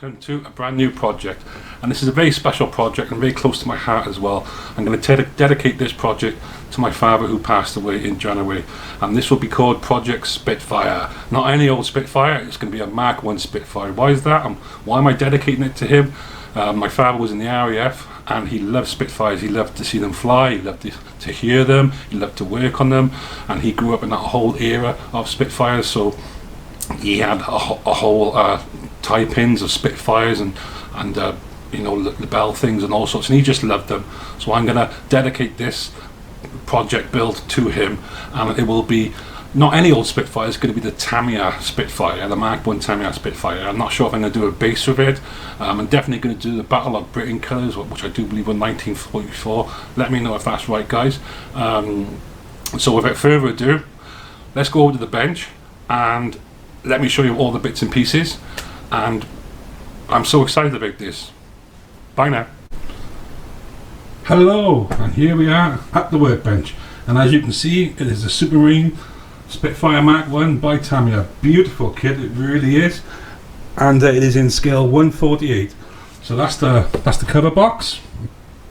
welcome to a brand new project, and this is a very special project and very close to my heart as well. I'm going to dedicate this project to my father who passed away in January, and this will be called Project Spitfire. Not any old Spitfire, it's going to be a Mark 1 Spitfire. Why is that? Why am I dedicating it to him? My father was in the RAF and he loved Spitfires. He loved to see them fly, he loved to hear them, he loved to work on them, and he grew up in that whole era of Spitfires, so he had a whole tie pins of Spitfires and you know, the bell things and all sorts, and he just loved them. So I'm going to dedicate this project build to him, and it will be not any old Spitfire. It's going to be the Tamiya Spitfire, the Mark 1 Tamiya Spitfire. I'm not sure if I'm going to do a base with it. I'm definitely going to do the Battle of Britain colours, which I do believe were 1944. Let me know if that's right, guys. So without further ado, let's go over to the bench and let me show you all the bits and pieces. And I'm so excited about this. Bye now. Hello, and here we are at the workbench, and as you can see, it is a Supermarine Spitfire Mark 1 by Tamiya. Beautiful kit, it really is, and it is in scale 1/48. So that's the cover box,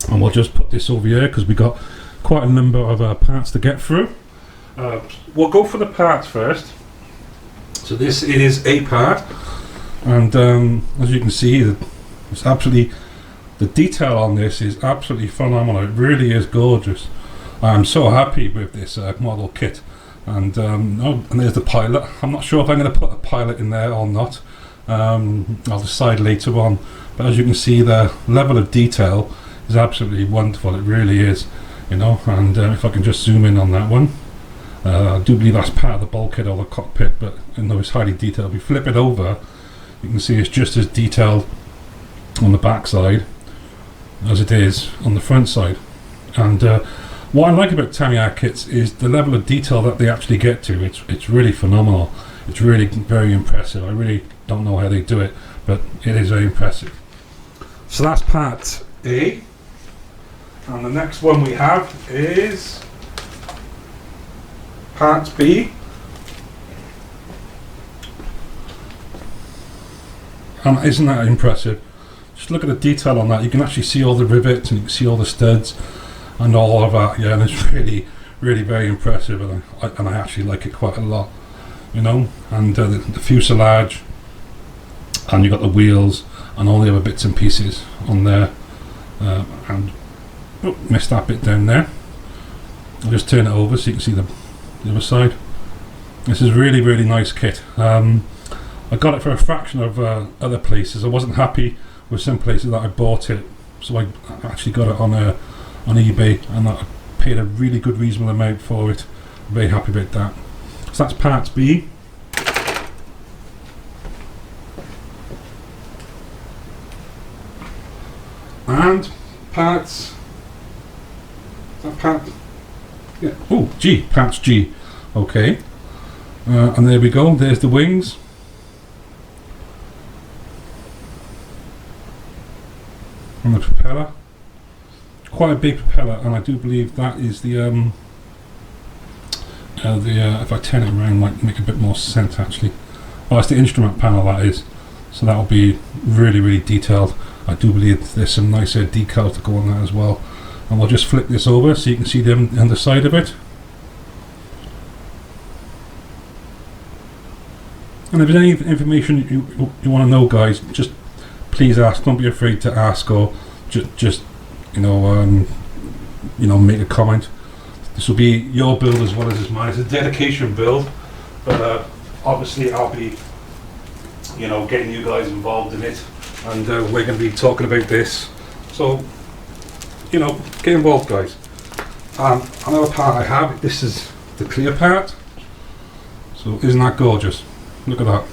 and we'll just put this over here because we got quite a number of parts to get through. We'll go for the parts first. So this is a part, and as you can see, it's absolutely, the detail on this is absolutely phenomenal. It really is gorgeous. I'm so happy with this model kit. And and there's the pilot. I'm not sure if I'm going to put a pilot in there or not. I'll decide later on. But as you can see, the level of detail is absolutely wonderful. It really is, you know. And if I can just zoom in on that one, I do believe that's part of the bulkhead or the cockpit. But you know, it's highly detailed. If we flip it over, you can see it's just as detailed on the back side as it is on the front side. And what I like about Tamiya kits is the level of detail that they actually get to. It's really phenomenal. It's really very impressive. I really don't know how they do it, but it is very impressive. So that's part A, and the next one we have is part B. And isn't that impressive? Just look at the detail on that. You can actually see all the rivets and you can see all the studs and all of that. Yeah, and it's really, really very impressive, and I actually like it quite a lot, you know. And the fuselage, and you got the wheels and all the other bits and pieces on there. And missed that bit down there. I'll just turn it over so you can see the other side. This is really, really nice kit. I got it for a fraction of other places. I wasn't happy with some places that I bought it, so I actually got it on eBay, and I paid a really good reasonable amount for it. I'm very happy about that. So that's part B. And parts, yeah, oh, G, parts G. Okay, and there we go, there's the wings. And the propeller, quite a big propeller, and I do believe that is the if I turn it around, might make a bit more sense actually. Oh, it's the instrument panel, that is. So that will be really, really detailed. I do believe there's some nicer decals to go on that as well. And we'll just flip this over so you can see them on the side of it. And if there's any information you want to know, guys, just please ask. Don't be afraid to ask, or just you know, make a comment. This will be your build as well as mine. It's a dedication build, but obviously I'll be, you know, getting you guys involved in it, and we're going to be talking about this. So, you know, get involved, guys. Another part I have, this is the clear part. So isn't that gorgeous? Look at that.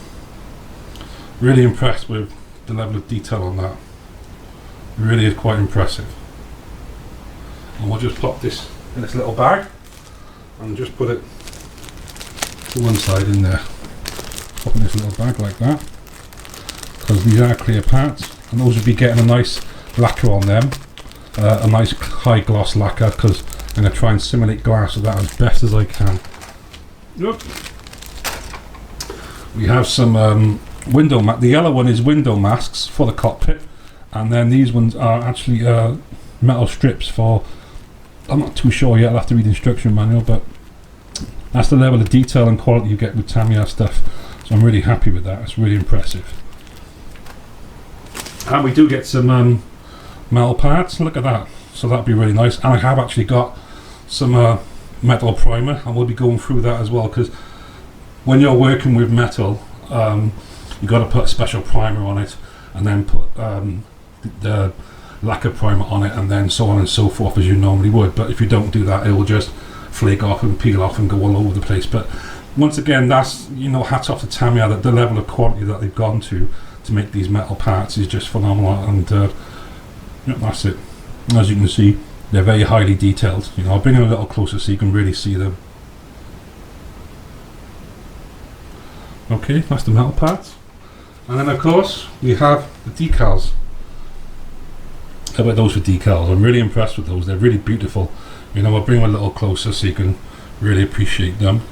Really impressed with the level of detail on that. It really is quite impressive. And we'll just pop this in this little bag and just put it to one side in there. Pop in this little bag like that, because these are clear parts, and those will be getting a nice lacquer on them, a nice high gloss lacquer, because I'm going to try and simulate glass with that as best as I can. Yep. We have some the yellow one is window masks for the cockpit, and then these ones are actually metal strips for, I'm not too sure yet, I'll have to read the instruction manual, but that's the level of detail and quality you get with Tamiya stuff, so I'm really happy with that. It's really impressive. And we do get some metal parts, look at that, so that'd be really nice. And I have actually got some metal primer, and we'll be going through that as well, because when you're working with metal, you've got to put a special primer on it, and then put the lacquer primer on it, and then so on and so forth as you normally would. But if you don't do that, it will just flake off and peel off and go all over the place. But once again, that's, you know, hats off to Tamiya, that the level of quality that they've gone to make these metal parts is just phenomenal. And yeah, that's it. As you can see, they're very highly detailed. You know, I'll bring them a little closer so you can really see them. Okay, that's the metal parts. And then of course we have the decals. How about those for decals? I'm really impressed with those. They're really beautiful. You know, I'll bring them a little closer so you can really appreciate them.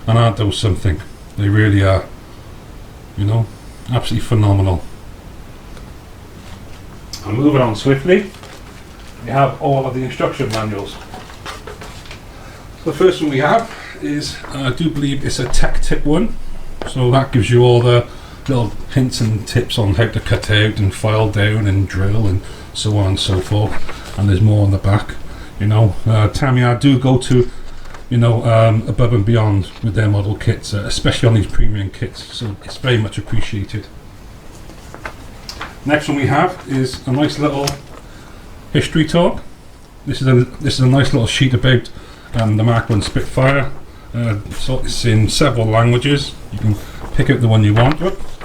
And aren't those something? They really are, you know, absolutely phenomenal. And moving on swiftly, we have all of the instruction manuals. The first one we have is, I do believe it's a tech tip one. So that gives you all the little hints and tips on how to cut out and file down and drill and so on and so forth. And there's more on the back. You know, Tamiya do go to, you know, above and beyond with their model kits, especially on these premium kits. So it's very much appreciated. Next one we have is a nice little history talk. This is a nice little sheet about the Mark 1 Spitfire. So it's in several languages. You can pick out the one you want.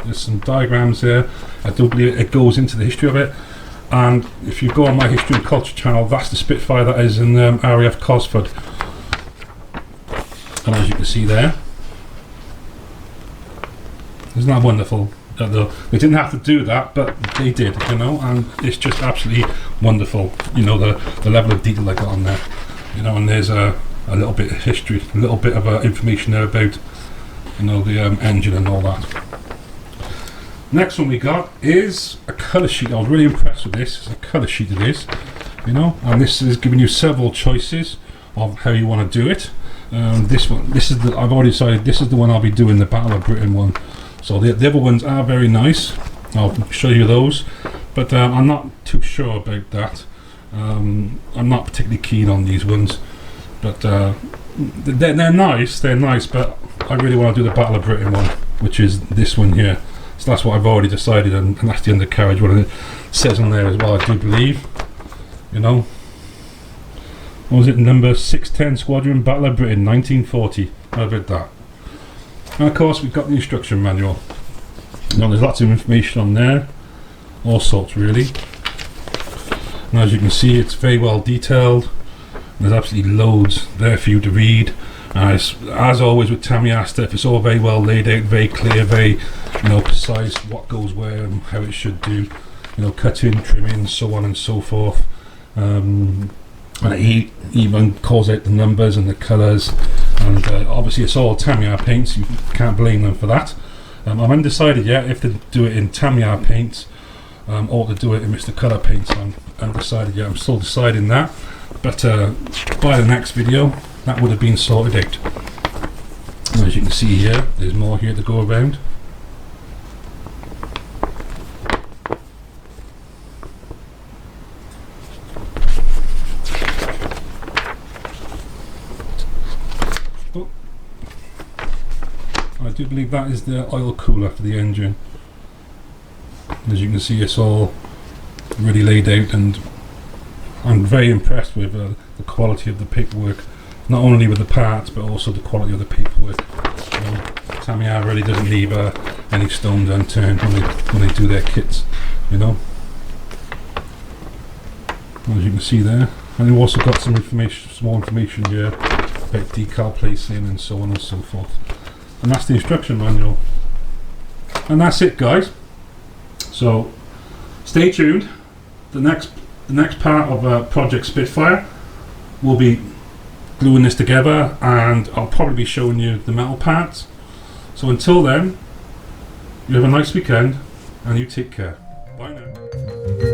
There's some diagrams there. I do believe it goes into the history of it. And if you go on my History and Culture channel, that's the Spitfire that is in RAF Cosford. And as you can see there, isn't that wonderful? They didn't have to do that, but they did, you know, and it's just absolutely wonderful. You know, the level of detail they got on there. You know, and there's a little bit of history, a little bit of information there about, you know, the engine and all that. Next one we got is a colour sheet. I was really impressed with this. It's a colour sheet it is, you know, and this is giving you several choices of how you want to do it. I've already decided this is the one I'll be doing, the Battle of Britain one. So the other ones are very nice. I'll show you those, but I'm not too sure about that. I'm not particularly keen on these ones, but they're nice, but I really want to do the Battle of Britain one, which is this one here. So that's what I've already decided, and that's the undercarriage one, and it says on there as well, I do believe, you know, what was it, number 610 Squadron, Battle of Britain, 1940. How about that? And of course we've got the instruction manual. Now there's lots of information on there, all sorts really. And as you can see, it's very well detailed. There's absolutely loads there for you to read. As always with Tamiya stuff, it's all very well laid out, very clear, very, you know, precise what goes where and how it should do. You know, cutting, trimming, so on and so forth. And it even calls out the numbers and the colours. And obviously it's all Tamiya paints, you can't blame them for that. I'm undecided yet if to do it in Tamiya paints or to do it in Mr. Colour paints. I'm undecided yet, I'm still deciding that. But by the next video, that would have been sorted out. And as you can see here, there's more here to go around. Oh. I do believe that is the oil cooler for the engine. As you can see, it's all really laid out, and I'm very impressed with the quality of the paperwork. Not only with the parts, but also the quality of the paperwork. You know, Tamiya really doesn't leave any stones unturned when they do their kits. You know, as you can see there, and we've also got some information, small information here about decal placing and so on and so forth. And that's the instruction manual. And that's it, guys. So stay tuned. The next part of Project Spitfire will be gluing this together, and I'll probably be showing you the metal parts. So until then, You have a nice weekend, and you take care. Bye now.